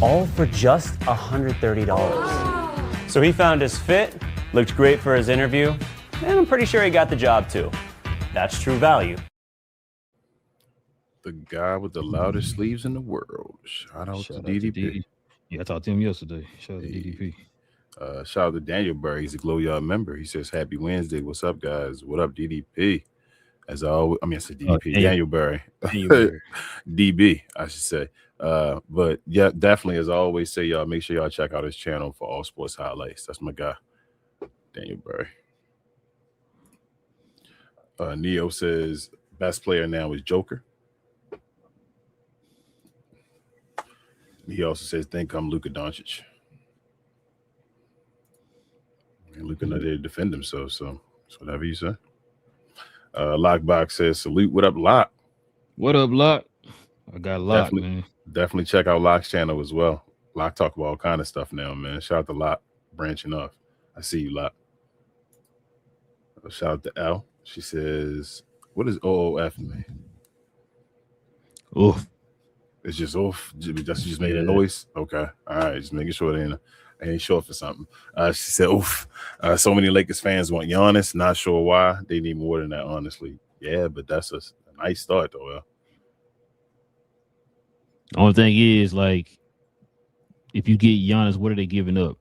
All for just $130. So he found his fit, looked great for his interview, and I'm pretty sure he got the job too. That's true value. The guy with the loudest sleeves in the world. Shout out to DDP. Yeah, I talked to him yesterday. Shout out to DDP. Shout out to Daniel Burry. He's a Glow Yard member. He says, "Happy Wednesday. What's up, guys? What up, DDP?" As always, I said DDP. Daniel Burry. DB, I should say. But yeah, definitely, as I always say, y'all, make sure y'all check out his channel for all sports highlights. That's my guy, Daniel Burry. Neo says, best player now is Joker. He also says, then come Luka Doncic. And Luka not there to defend himself, so it's whatever you say. Lockbox says, salute. What up, Lock? What up, Lock? I got Lock, man. Definitely check out Lock's channel as well. Lock talk about all kind of stuff now, man. Shout out to Lock branching off. I see you, Lock. Shout out to L. She says, what is OOF, man? Oof. It's just oof. Just made a noise. Okay. All right. Just making sure they ain't short for something. She said, oof. So many Lakers fans want Giannis. Not sure why. They need more than that, honestly. Yeah, but that's a nice start, though. Well. Only thing is, like, if you get Giannis, what are they giving up?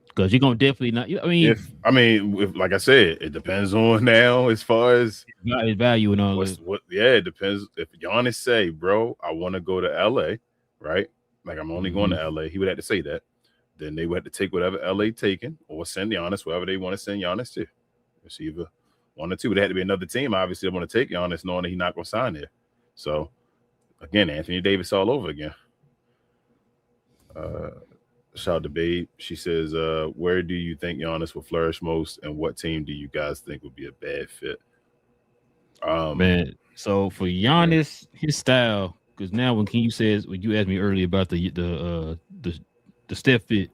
Because you're gonna definitely not. If like I said, it depends on now as far as his value and all that. It depends. If Giannis say, bro, I want to go to LA, right? Like I'm only going to LA. He would have to say that. Then they would have to take whatever LA taking or send Giannis wherever they want to send Giannis to. It's either one or two. It had to be another team. Obviously, they want to take Giannis, knowing that he's not going to sign there. So again, Anthony Davis all over again. Shout out to Babe. She says, where do you think Giannis will flourish most, and what team do you guys think would be a bad fit? Man, so for Giannis, his style, because now when you asked me earlier about the Steph fit,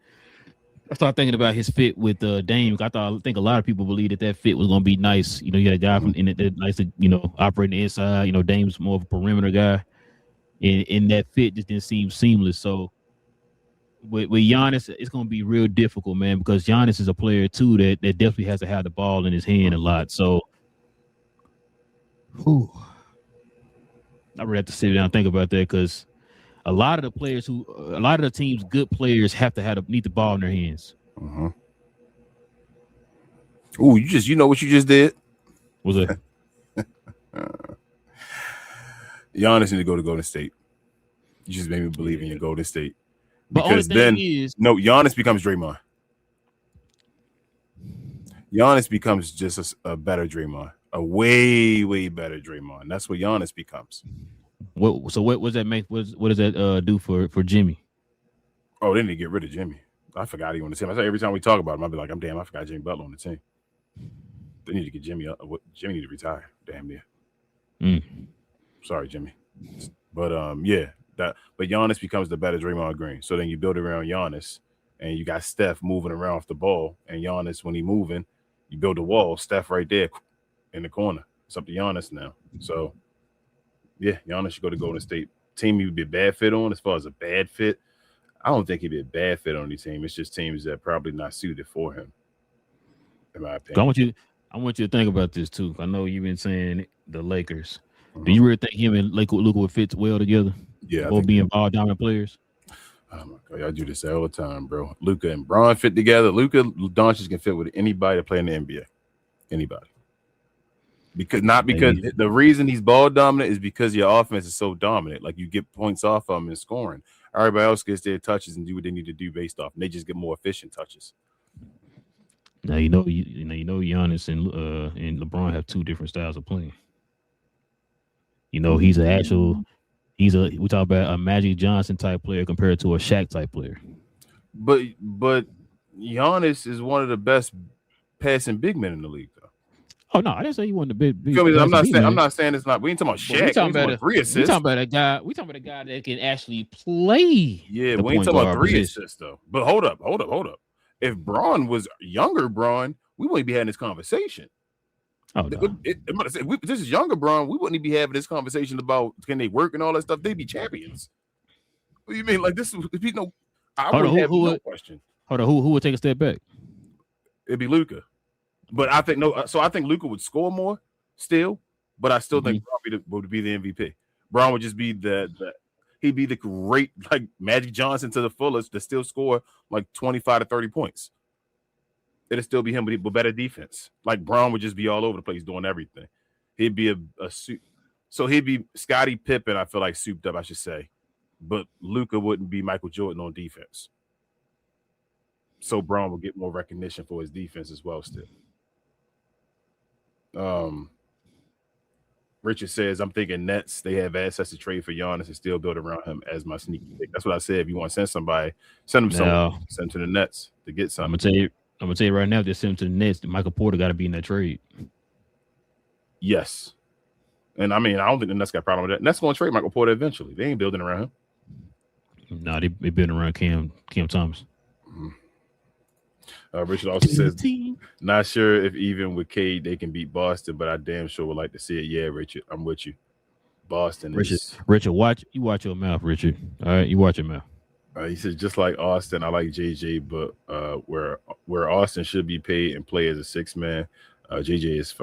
I started thinking about his fit with Dame. I think a lot of people believe that fit was going to be nice. You know, you had a guy from in it that likes to, operate the inside. You know, Dame's more of a perimeter guy, and that fit just didn't seem seamless. So with Giannis, it's going to be real difficult, man, because Giannis is a player too that definitely has to have the ball in his hand a lot. So, I really have to sit down and think about that, because a lot of the teams, good players have to need the ball in their hands. Ooh, you know what you just did? What's that? Giannis need to go to Golden State. You just made me believe in your Golden State. Because then Giannis becomes Draymond. Giannis becomes just a better Draymond, a way, way better Draymond. That's what Giannis becomes. What does that make? What does that do for Jimmy? Oh, they need to get rid of Jimmy. I forgot he on the team. I say every time we talk about him, I'll be like, I forgot Jimmy Butler on the team. They need to get Jimmy up. Jimmy need to retire. Damn near. Sorry, Jimmy. But but Giannis becomes the better Draymond Green. So then you build around Giannis, and you got Steph moving around off the ball, and Giannis, when he moving, you build a wall. Steph right there in the corner. It's up to Giannis now. So yeah, Giannis should go to Golden State. Team he would be a bad fit on. As far as a bad fit, I don't think he'd be a bad fit on any team. It's just teams that are probably not suited for him, in my opinion. I want you to think about this too. I know you've been saying the Lakers. Do you really think him and Luka would fit well together? Yeah, or being ball dominant players. Oh my God, y'all do this all the time, bro. Luka and Bron fit together. Luka Doncic can fit with anybody to play in the NBA. Anybody. Because the reason he's ball dominant is because your offense is so dominant. Like, you get points off of him in scoring. Everybody else gets their touches and do what they need to do based off, and they just get more efficient touches. Now Giannis and LeBron have two different styles of playing. We talk about a Magic Johnson type player compared to a Shaq type player. But Giannis is one of the best passing big men in the league, though. Oh no, I didn't say he wasn't the big. I'm not saying it's not. We ain't talking about Shaq. We talking about 3 assists. We talking about a guy that can actually play. Yeah, we ain't talking about 3 assists though. But hold up. If Braun was younger, we wouldn't be having this conversation. Oh no. If this is younger Braun, we wouldn't be having this conversation about can they work and all that stuff. They'd be champions. What do you mean? Like this is I would have no question. Hold on, who would take a step back? It'd be Luka. But I think I think Luka would score more still, but I still think Braun would be the MVP. Braun would just be he'd be the great like Magic Johnson to the fullest to still score like 25 to 30 points. It'd still be him, but better defense. Like Braun would just be all over the place doing everything. He'd be so he'd be Scottie Pippen, I feel like souped up, I should say. But Luka wouldn't be Michael Jordan on defense. So Braun will get more recognition for his defense as well still. Richard says, I'm thinking Nets, they have assets to trade for Giannis and still build around him as my sneaky pick. That's what I said. If you want to send somebody, send them someone. Send them to the Nets to get something. I'm gonna tell you right now, if they send him to the Nets, Michael Porter got to be in that trade. Yes. And I mean, I don't think the Nets got a problem with that. Nets going to trade Michael Porter eventually. They ain't building around him. No, they building around Cam Thomas. Richard also says, not sure if even with Cade they can beat Boston, but I damn sure would like to see it. Yeah, Richard, I'm with you. Boston. Richard, watch your mouth, Richard. All right, you watch your mouth. He says, just like Austin, I like JJ, but where Austin should be paid and play as a 6-man, JJ is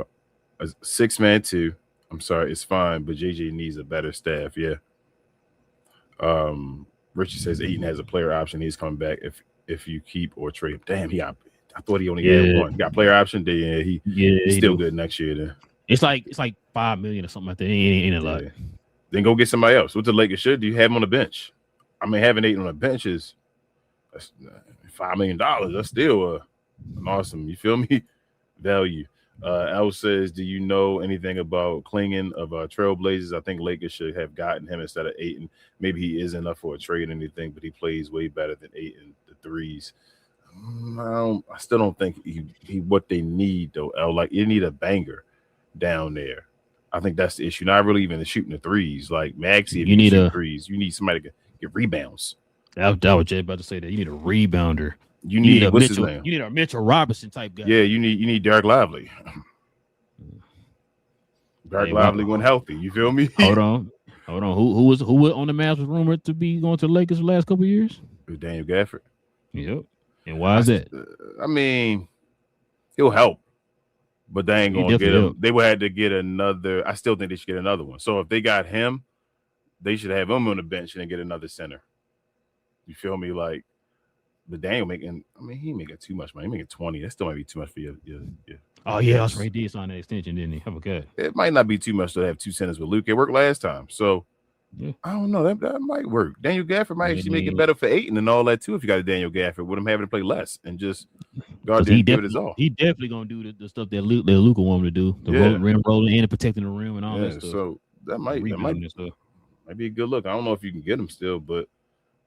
a 6-man too. I'm sorry, it's fine, but JJ needs a better staff. Yeah. Richard says Ayton has a player option. He's coming back if you keep or trade him. Damn, I thought he only had one. He got player option. He's still good next year. Then it's like $5 million or something like that. Ain't a lot. Then go get somebody else. What the Lakers should do? Have him on the bench. I mean, having Ayton on the bench is that's $5 million. That's still an awesome, you feel me, value. Al says, do you know anything about Klingon of Trailblazers? I think Lakers should have gotten him instead of Ayton. Maybe he isn't enough for a trade or anything, but he plays way better than Ayton, the threes. I still don't think he what they need, though, Al. Like, you need a banger down there. I think that's the issue. Not really even shooting the threes. Like, Maxey, if you need threes, you need somebody to get rebounds. I was just about to say that. You need a rebounder. You need a what's his name? You need a Mitchell Robinson type guy. Yeah, you need Derek Lively. Derek Lively went healthy. You feel me? Hold on. Who was on the Mavs was rumored to be going to the Lakers the last couple of years? Daniel Gafford. Yep. And why is that? I mean, he'll help, but they ain't gonna get him. They would have to get another. I still think they should get another one. So if they got him, they should have him on the bench and then get another center. You feel me? Like, but Daniel making. I mean, he making too much money. He making 20. That still might be too much for you. Oh yeah, that's right. He did sign that extension, didn't he? Have a good. It might not be too much to have two centers with Luke. It worked last time, so. Yeah. I don't know. That might work. Daniel Gafford might actually make it better for Ayton and all that too. If you got a Daniel Gafford, with him having to play less and just guard there and give it his all. He definitely gonna do the stuff that Luka want him to do. The rim rolling and protecting the rim and all that stuff. So that might be a good look. I don't know if you can get him still, but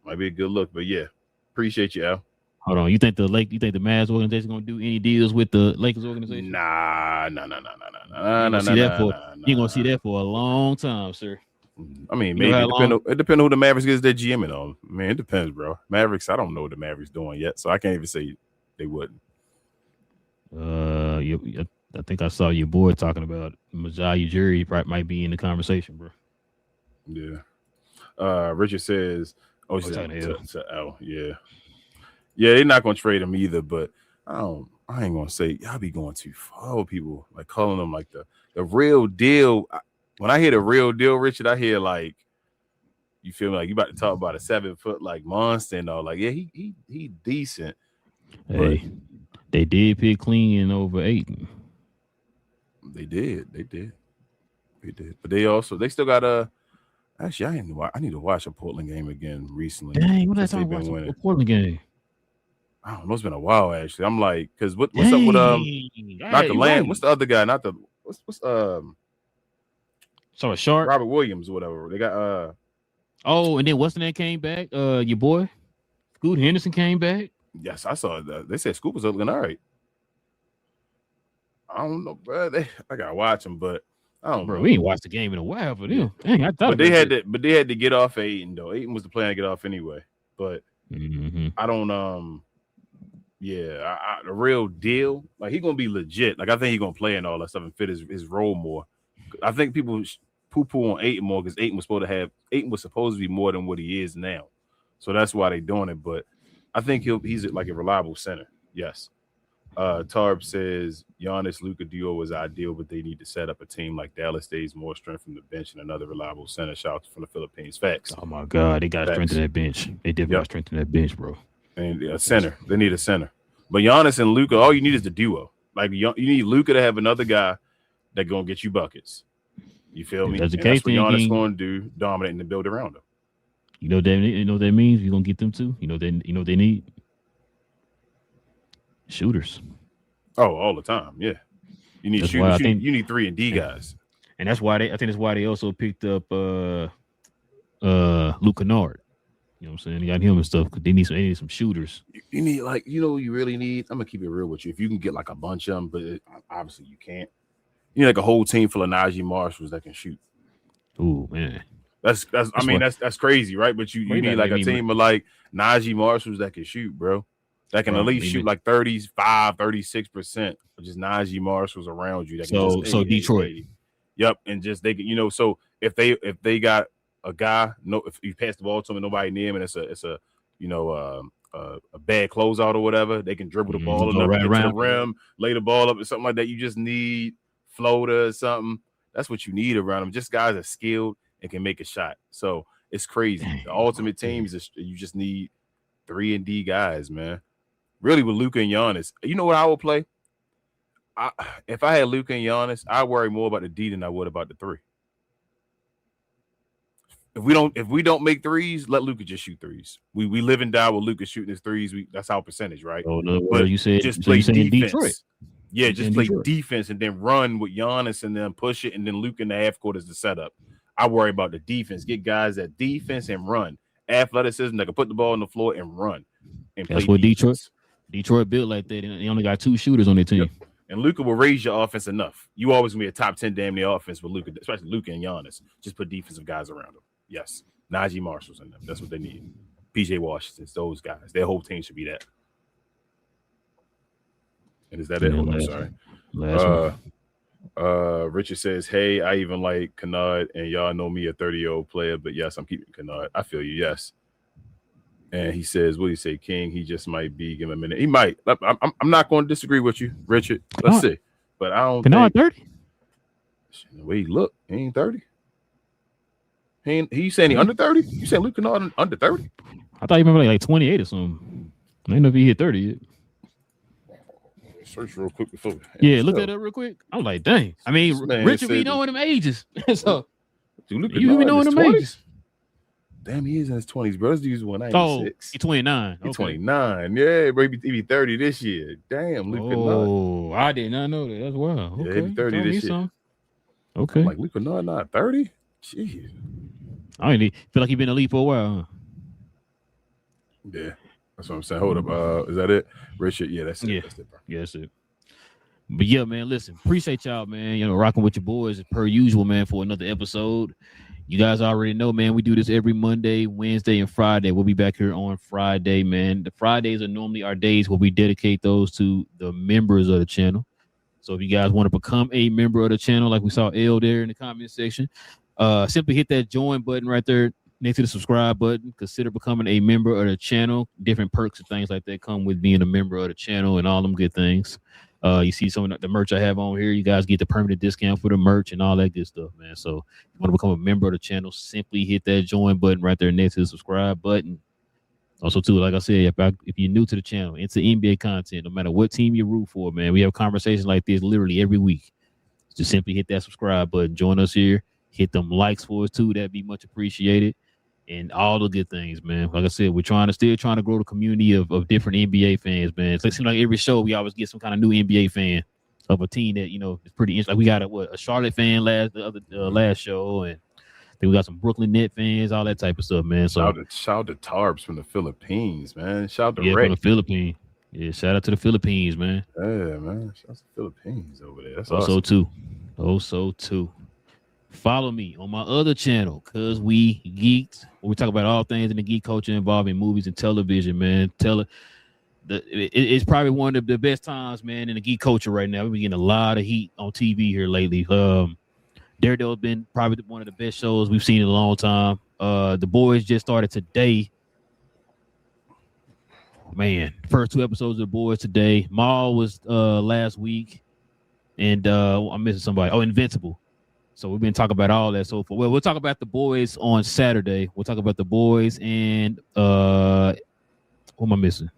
might be a good look. But yeah, appreciate you, Al. Hold on. You think the Mavs organization gonna do any deals with the Lakers organization? Nah. You ain't gonna see that for a long time, sir. I mean, maybe it depends who the Mavericks gets their GM on. Man, it depends, bro. Mavericks, I don't know what the Mavericks doing yet, so I can't even say they wouldn't. I think I saw your boy talking about Masai Ujiri might be in the conversation, bro. Yeah. Richard says, to L. Yeah, they're not gonna trade him either, but I ain't gonna say y'all be going too far with people, like calling them like the real deal. When I hear the real deal, Richard, I hear like, you feel me? Like you about to talk about a 7-foot like monster and all. Like, yeah, he decent. Hey, they did pick Klingon over Ayton. They did. But they still got actually I need to watch a Portland game again recently. Dang, what did I talk about a Portland game? I don't know. It's been a while actually. I'm like, because what's up with not the Land? What's the other guy? Not the what's So a Sharp, Robert Williams or whatever. They got and then what's the name came back? Your boy Scoot Henderson came back. Yes, I saw that. They said Scoot was looking all right. I don't know, bro. I gotta watch them, but I don't know. We ain't watched the game in a while for them. Dang, I thought. But they had to get off Ayton though. Ayton was the plan to get off anyway. But I don't Yeah, the real deal. Like he gonna be legit. Like I think he gonna play and all that stuff and fit his role more. I think people poo-poo on Ayton more because Ayton was supposed to be more than what he is now. So that's why they doing it. But I think he's like a reliable center. Yes. Tarb says Giannis Luka duo is ideal, but they need to set up a team like Dallas stays more strength from the bench and another reliable center. Shout out from the Philippines. Facts. Oh my God, they got to strengthen that bench. They definitely got to strengthen that bench, bro. And a center. They need a center. But Giannis and Luka, all you need is the duo. Like you need Luka to have another guy that gonna get you buckets. You feel me? That's the case. That's what Giannis then going to do, dominate and build around him. You know what that means? You're gonna get them too. You know what they need? Shooters. Oh, all the time. Yeah. You need shooters. You need 3 and D guys. And that's why I think that's why they also picked up Luke Kennard. You know what I'm saying? They got him and stuff because they need some shooters. You need you really need. I'm gonna keep it real with you. If you can get like a bunch of them, but obviously you can't. You need like a whole team full of Najee Marshalls that can shoot. Ooh, man. That's crazy, right? But you need like a team of like Najee Marshalls that can shoot, bro. That can at least shoot like 35, 36%, just Najee Marshalls around you. That can so Detroit. Yep, and just they can, so if they got a guy, if you pass the ball to him and nobody near him, and it's a bad closeout or whatever, they can dribble the ball enough to get to the rim, lay the ball up or something like that. You just need floater or something. That's what you need around them. Just guys that are skilled and can make a shot. So it's crazy. The ultimate team is you just need 3 and D guys, man. Really, with Luka and Giannis, you know what I would play? If I had Luka and Giannis, I worry more about the D than I would about the 3. If we don't make threes, let Luka just shoot threes. We live and die with Luka shooting his threes. That's our percentage, right? Oh no, but you said just play defense. Detroit. Yeah, just play defense and then run with Giannis and then push it and then Luka in the half court is the setup. I worry about the defense. Get guys that defense and run. Athleticism that can put the ball on the floor and run. And that's what Detroit built like that. They only got 2 shooters on their team. Yep. And Luka will raise your offense enough. You always gonna be a top 10 damn near offense with Luka, especially Luka and Giannis. Just put defensive guys around them. Yes. Najee Marshalls in them. That's what they need. PJ Washington's, those guys. Their whole team should be that. And is that it? I'm sorry. Richard says, hey, I even like Kennard, and y'all know me, a 30-year-old player, but yes, I'm keeping Kennard. I feel you, yes. And he says, what do you say, King? He just might be. Give him a minute. He might. I'm not going to disagree with you, Richard. Let's see. But I don't Kennard think 30? The way he look, he ain't 30. He saying he under 30? You saying Luke Kennard under 30? I thought he remember like 28 or something. I didn't know if he hit 30 yet. Search real quick before. Yeah, look that up real quick. I'm like, dang. I mean, Richard be knowing them ages. So you be knowing them ages. Damn, he is in his 20s, bro. This dude's 196. Oh, he's 29. He's 29. Yeah, bro. He be 30 this year. Damn, Luke Kennard. I did not know that. That's wild. Yeah, he be 30 this year. Okay. I'm like, Luke Kennard not 30? Jeez. I feel like he's been in the league for a while, huh? Yeah. That's what I'm saying. Hold up. Is that it? Richard? Yeah, that's it. Yeah. That's it, bro. Yeah, that's it. But yeah, man, listen, appreciate y'all, man. Rocking with your boys per usual, man, for another episode. You guys already know, man, we do this every Monday, Wednesday, and Friday. We'll be back here on Friday, man. The Fridays are normally our days where we dedicate those to the members of the channel. So if you guys want to become a member of the channel, like we saw L there in the comment section, simply hit that join button right there next to the subscribe button. Consider becoming a member of the channel. Different perks and things like that come with being a member of the channel and all them good things. You see some of the merch I have on here. You guys get the permanent discount for the merch and all that good stuff, man. So if you want to become a member of the channel, simply hit that join button right there next to the subscribe button. Also, too, like I said, if you're new to the channel, it's the NBA content, no matter what team you root for, man. We have conversations like this literally every week. Just simply hit that subscribe button. Join us here. Hit them likes for us, too. That'd be much appreciated. And all the good things, man. Like I said, we're still trying to grow the community of different NBA fans, man. It seems like every show we always get some kind of new NBA fan of a team that, is pretty interesting. Like we got a Charlotte fan last show, and then we got some Brooklyn Net fans, all that type of stuff, man. So shout out to Tarbs from the Philippines, man. Shout out to Ray from the Philippines. Yeah, shout out to the Philippines, man. Yeah, man. Shout out to the Philippines over there. That's also awesome. too. Follow me on my other channel, Cause We Geeked, where we talk about all things in the geek culture involving movies and television, man. it's probably one of the best times, man, in the geek culture right now. We've been getting a lot of heat on TV here lately. Daredevil's been probably one of the best shows we've seen in a long time. The Boys just started today. Man, first 2 episodes of The Boys today. Maul was last week, and I'm missing somebody. Oh, Invincible. So we've been talking about all that so far. Well, we'll talk about The Boys on Saturday. We'll talk about The Boys and what am I missing?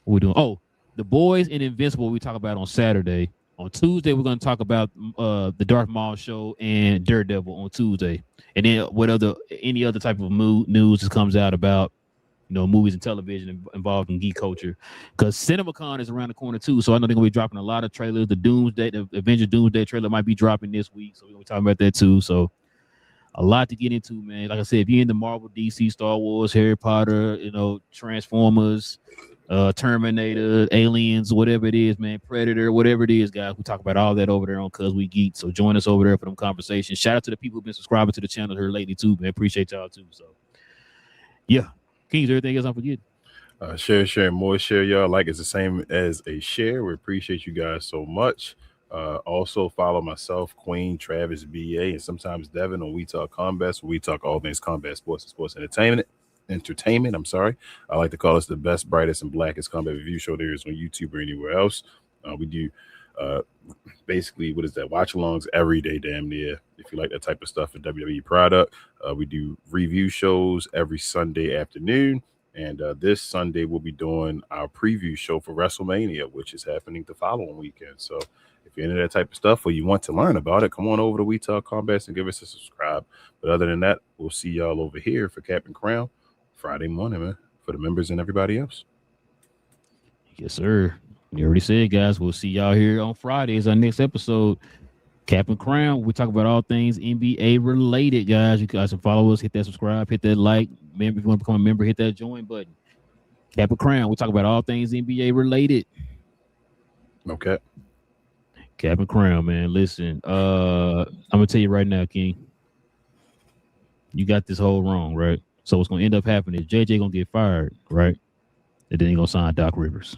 What we doing? Oh, The Boys and Invincible we talk about on Saturday. On Tuesday, we're going to talk about the Darth Maul show and Daredevil on Tuesday. And then any other type of news that comes out about, movies and television involved in geek culture. Because CinemaCon is around the corner too. So I know they're going to be dropping a lot of trailers. The Avengers Doomsday trailer might be dropping this week. So we're going to be talking about that too. So a lot to get into, man. Like I said, if you're into Marvel, DC, Star Wars, Harry Potter, Transformers, Terminator, Aliens, whatever it is, man, Predator, whatever it is, guys, we talk about all that over there on Cuz We Geek. So join us over there for them conversations. Shout out to the people who've been subscribing to the channel here lately too, man. Appreciate y'all too. So yeah, Kings, everything else I'm forgetting. Share, more share, y'all. Like it's the same as a share. We appreciate you guys so much. Also follow myself, Queen, Travis, BA, and sometimes Devin on We Talk Combat. So we talk all things combat sports and sports entertainment. I'm sorry. I like to call us the best, brightest, and blackest combat review show there is on YouTube or anywhere else. We do basically watch alongs every day, damn near. If you like that type of stuff in WWE product, we do review shows every Sunday afternoon. And this Sunday we'll be doing our preview show for WrestleMania, which is happening the following weekend. So if you're into that type of stuff or you want to learn about it, come on over to We Talk Combat and give us a subscribe. But other than that, we'll see y'all over here for Cap and Crown Friday morning, man, for the members and everybody else. Yes, sir. You already said, guys, we'll see y'all here on Friday. It's our next episode. Cap and Crown. We talk about all things NBA related, guys. You guys can follow us, hit that subscribe, hit that like. If you want to become a member, hit that join button. Cap and Crown. We talk about all things NBA related. Okay. Cap and Crown, man. Listen, I'm gonna tell you right now, King. You got this whole wrong, right? So what's gonna end up happening is JJ gonna get fired, right? And then he gonna sign Doc Rivers.